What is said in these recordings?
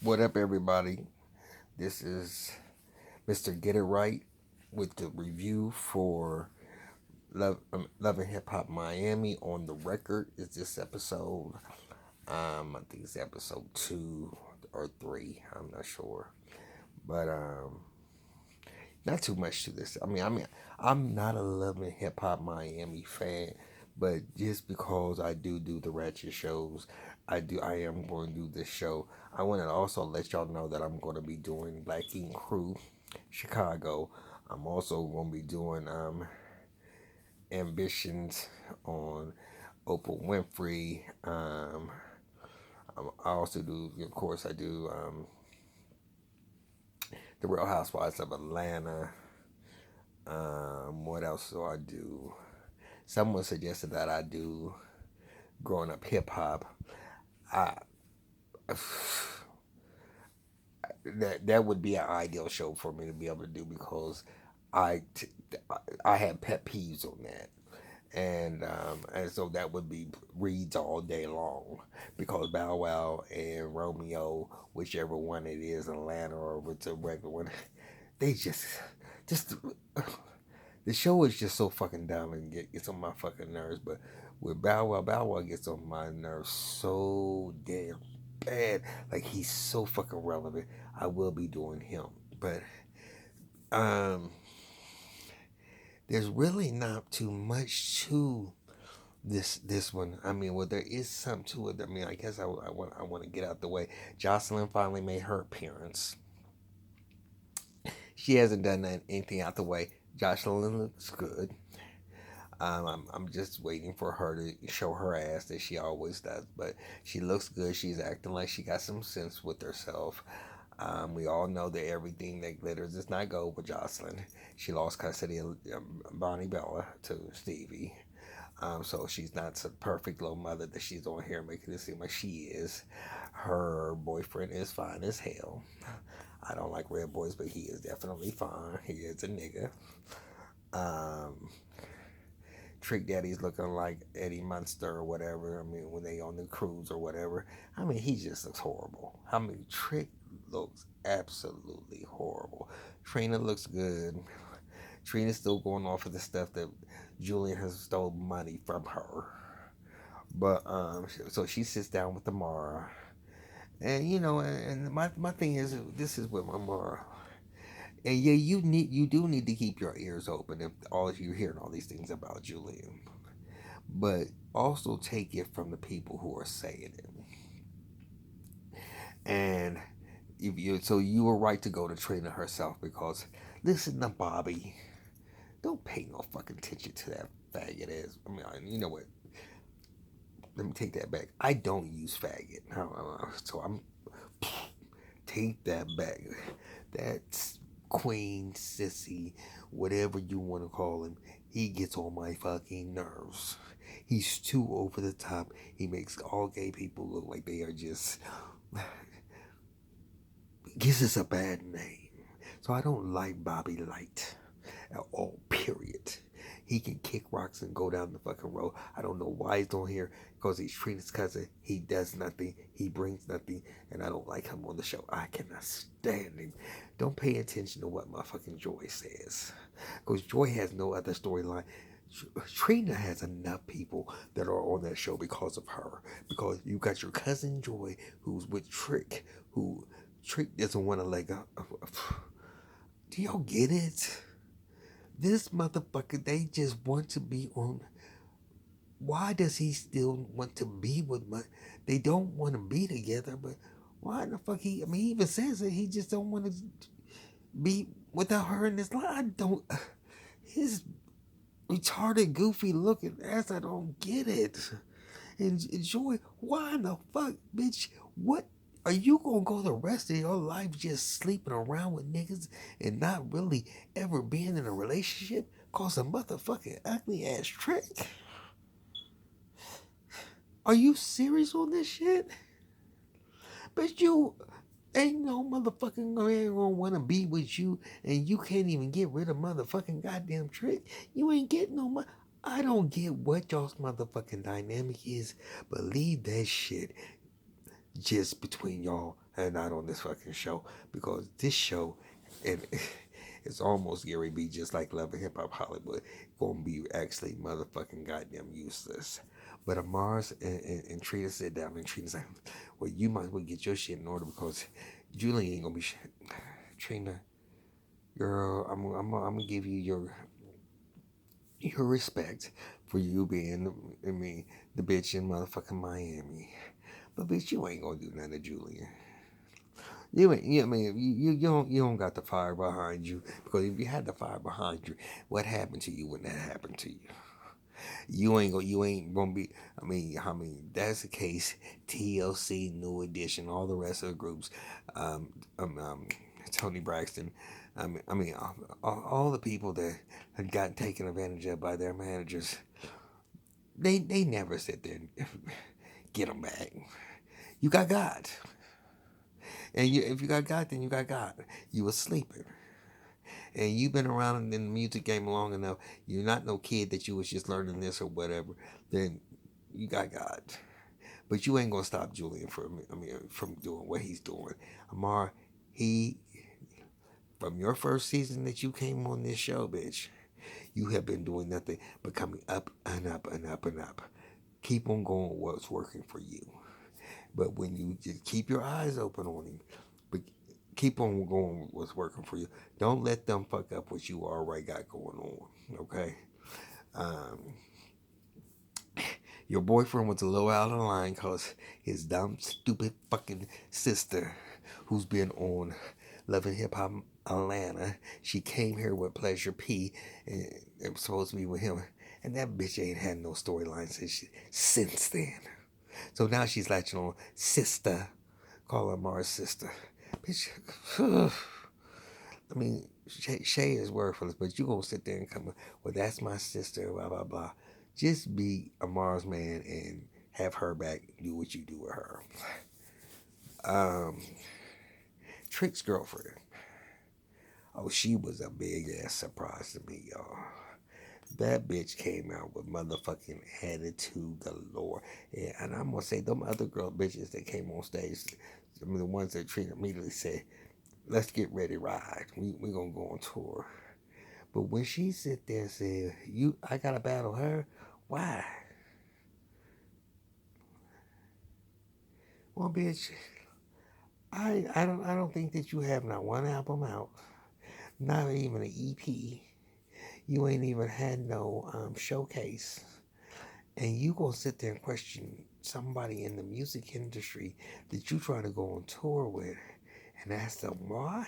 What up, everybody? This is Mr. Get It Right with the review for Love and Hip Hop Miami. On the record is this episode. I think it's episode 2 or 3. I'm not sure, but not too much to this. I'm not a Love and Hip Hop Miami fan, but just because I do the Ratchet shows, I am going to do this show. I want to also let y'all know that I'm going to be doing Black King Crew Chicago. I'm also going to be doing Ambitions on Oprah Winfrey. I also do, of course, I do The Real Housewives of Atlanta. What else do I do? Someone suggested that I do Growing Up Hip Hop. I that would be an ideal show for me to be able to do because I I have pet peeves on that. And so that would be reads all day long because Bow Wow and Romeo, whichever one it is, Atlanta or if it's a regular one, they just the show is just so fucking dumb and gets on my fucking nerves. But with Bow Wow gets on my nerves so damn bad. Like he's so fucking relevant. I will be doing him, but um, there's really not too much to this one. I mean, well, there is some to it. I mean, I guess I want to get out the way. Jocelyn finally made her appearance. She hasn't done anything out the way. Jocelyn looks good. I'm just waiting for her to show her ass that she always does. But she looks good. She's acting like she got some sense with herself. We all know that everything that glitters does not gold with Jocelyn. She lost custody of Bonnie Bella to Stevie. So she's not the perfect little mother that she's on here making it seem like she is. Her boyfriend is fine as hell. I don't like red boys, but he is definitely fine. He is a nigga. Um, Trick Daddy's looking like Eddie Munster or whatever. I mean, when they on the cruise or whatever. I mean, he just looks horrible. I mean, Trick looks absolutely horrible. Trina looks good. Trina's still going off of the stuff that Julian has stole money from her. But so she sits down with Amara, and and my thing is this is with Amara. And yeah, you do need to keep your ears open if all you're hearing all these things about Julian, but also take it from the people who are saying it. And if you so you were right to go to Trina herself because listen to Bobby. Don't pay no fucking attention to that faggot ass. I mean, you know what? Let me take that back. I don't use faggot. So I'm take that back. That's Queen, Sissy, whatever you want to call him. He gets on my fucking nerves. He's too over the top. He makes all gay people look like they are just gives us a bad name. So I don't like Bobby Light at all, period. He can kick rocks and go down the fucking road. I don't know why he's on here because he's Trina's cousin. He does nothing. He brings nothing. And I don't like him on the show. I cannot stand him. Don't pay attention to what my fucking Joy says. Because Joy has no other storyline. Trina has enough people that are on that show because of her. Because you got your cousin Joy who's with Trick, who Trick doesn't want to let go. Do y'all get it? This motherfucker, they just want to be on. Why does he still want to be with my? They don't want to be together, but why the fuck he? I mean, he even says that he just don't want to be without her in his life. I don't. His retarded, goofy looking ass. I don't get it. And Joy, why in the fuck, bitch? What are you gonna go the rest of your life just sleeping around with niggas and not really ever being in a relationship? Cause a motherfucking ugly ass Trick. Are you serious on this shit? But you ain't no motherfucking man gonna wanna be with you and you can't even get rid of motherfucking goddamn Trick. You ain't getting no money. I don't get what y'all's motherfucking dynamic is, but leave that shit just between y'all. and not on this fucking show, because this show, and it's almost Gary B, just like Love and Hip Hop Hollywood, gonna be actually motherfucking goddamn useless. But Amars and Trina sit down, and Trina's like, well, you might as well get your shit in order, because Julie ain't gonna be Trina, girl, I'm gonna give you your respect for you being, the bitch in motherfucking Miami. But bitch, you ain't gonna do nothing to Julian. You ain't, yeah, I mean, you don't got the fire behind you, because if you had the fire behind you, what happened to you when that happened to you? You ain't gonna be. That's the case. TLC, New Edition, all the rest of the groups, um, um, um Tony Braxton. All the people that had gotten taken advantage of by their managers, they never sit there and get them back. You got God, and if you got God, then you got God. You was sleeping, and you've been around in the music game long enough. You're not no kid that you was just learning this or whatever. Then you got God, but you ain't gonna stop Julian from doing what he's doing. Amar, he from your first season that you came on this show, bitch, you have been doing nothing but coming up and up and up and up. Keep on going with what's working for you. But when you just keep your eyes open on him, but keep on going with what's working for you. Don't let them fuck up what you already got going on. Okay. Um, your boyfriend was a little out of line because his dumb, stupid fucking sister, who's been on Love and Hip Hop Atlanta, she came here with Pleasure P, and it was supposed to be with him. And that bitch ain't had no storyline since then. So now she's latching on sister, call her Mars sister. Bitch, Shay is worthless, but you gonna sit there and come, well, that's my sister, blah, blah, blah. Just be a Mars man and have her back, do what you do with her. Um, Trick's girlfriend. Oh, she was a big ass surprise to me, y'all. That bitch came out with motherfucking attitude galore. Yeah, and I'm gonna say them other girl bitches that came on stage, the ones that Trina immediately said, let's get ready to ride. We gonna go on tour. But when she sit there and said, I gotta battle her, why? Well, bitch, I don't think that you have not one album out, not even an EP. You ain't even had no showcase, and you gonna sit there and question somebody in the music industry that you try to go on tour with, and ask them why.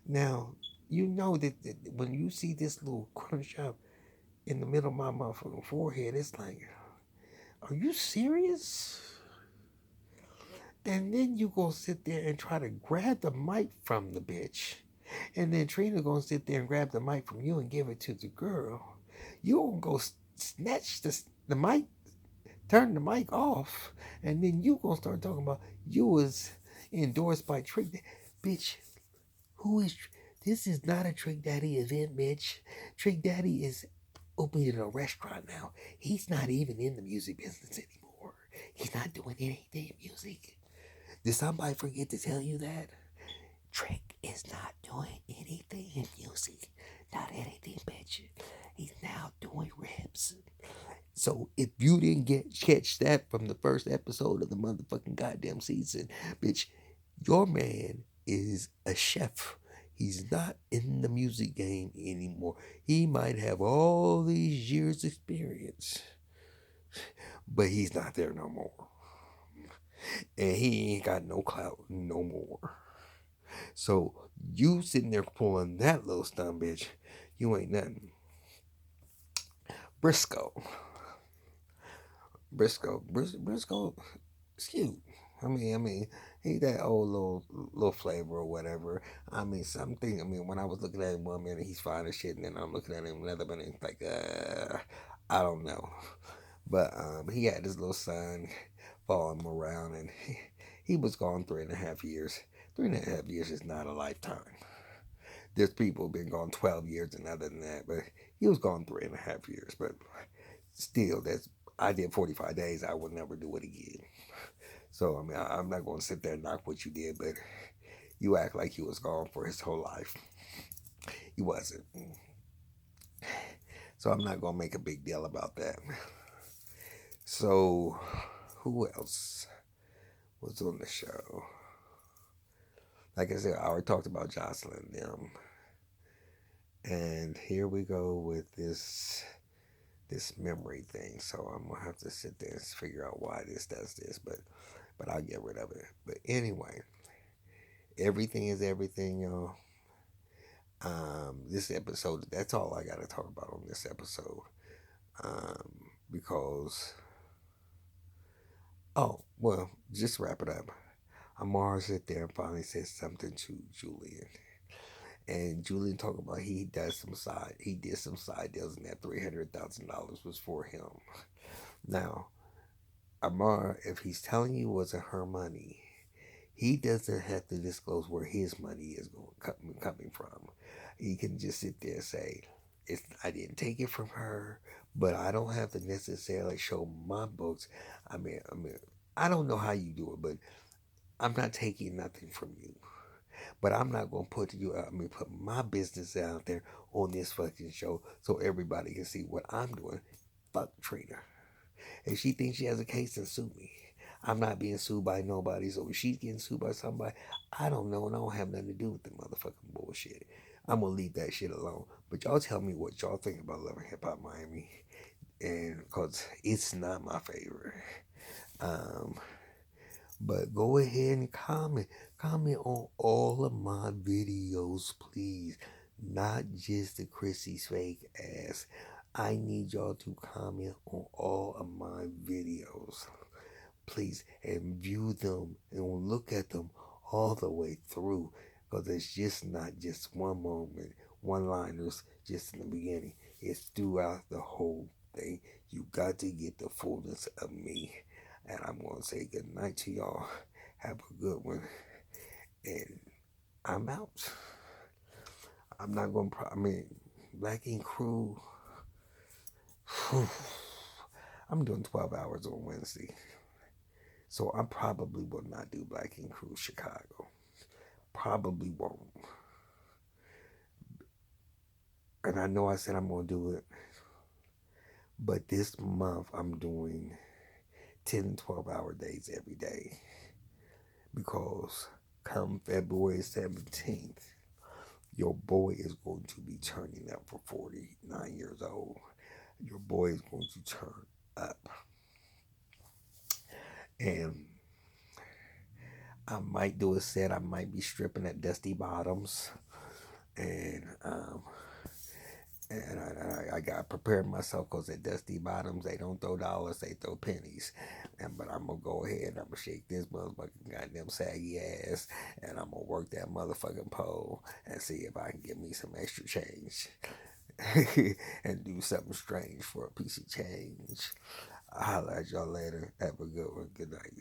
Now, you know that when you see this little crunch up in the middle of my motherfucking forehead, it's like, are you serious? And then you gonna sit there and try to grab the mic from the bitch. And then Trina gonna sit there and grab the mic from you and give it to the girl. You gonna go snatch the mic, turn the mic off, and then you gonna start talking about you was endorsed by Trick. Bitch, who is, this is not a Trick Daddy event, bitch. Trick Daddy is opening a restaurant now. He's not even in the music business anymore. He's not doing anything music. Did somebody forget to tell you that? Trick is not doing anything in music. Not anything, bitch. He's now doing ribs. So if you didn't catch that from the first episode of the motherfucking goddamn season, bitch, your man is a chef. He's not in the music game anymore. He might have all these years experience, but he's not there no more. And he ain't got no clout no more. So you sitting there pulling that little stun bitch, you ain't nothing. Briscoe. Briscoe is cute. He that old little flavor or whatever. Something. When I was looking at him one minute, he's fine as shit, and then I'm looking at him another minute, it's like, I don't know. But he had his little son following him around, and he was gone 3.5 years. 3.5 years is not a lifetime. There's people who've been gone 12 years and other than that, but he was gone 3.5 years. But still, I did 45 days. I would never do it again. So I mean, I'm not going to sit there and knock what you did, but you act like he was gone for his whole life. He wasn't. So I'm not going to make a big deal about that. So who else was on the show? Like I said, I already talked about Jocelyn and them. And here we go with this memory thing. So I'm gonna have to sit there and figure out why this does this, but I'll get rid of it. But anyway, everything is everything, y'all. This episode, that's all I gotta talk about on this episode. Because just wrap it up. Amara sit there and finally says something to Julian. And Julian talked about he did some side deals, and that $300,000 was for him. Now, Amar, if he's telling you it wasn't her money, he doesn't have to disclose where his money is coming from. He can just sit there and say, I didn't take it from her, but I don't have to necessarily show my books. I mean, I don't know how you do it, but I'm not taking nothing from you. But I'm not gonna put my business out there on this fucking show so everybody can see what I'm doing. Fuck Trina. If she thinks she has a case, then sue me. I'm not being sued by nobody, so if she's getting sued by somebody, I don't know, and I don't have nothing to do with the motherfucking bullshit. I'm gonna leave that shit alone. But y'all tell me what y'all think about Love and Hip Hop Miami, and because it's not my favorite. But go ahead and comment. Comment on all of my videos, please. Not just the Chrissy's fake ass. I need y'all to comment on all of my videos, please, and view them and look at them all the way through, because it's just not just one moment, one-liners just in the beginning. It's throughout the whole thing. You got to get the fullness of me. And I'm going to say good night to y'all. Have a good one. And I'm out. I'm not going to, Black Ink Crew. I'm doing 12 hours on Wednesday. So I probably will not do Black Ink Crew Chicago. Probably won't. And I know I said I'm going to do it. But this month I'm doing 10 and 12 hour days every day. Because come February 17th, your boy is going to be turning up for 49 years old. Your boy is going to turn up. And I might do a set. I might be stripping at Dusty Bottoms. And I got prepared myself, because at Dusty Bottoms, they don't throw dollars, they throw pennies. But I'm going to go ahead and I'm going to shake this motherfucking goddamn saggy ass, and I'm going to work that motherfucking pole and see if I can get me some extra change. And do something strange for a piece of change. I'll holler at y'all later. Have a good one. Good night.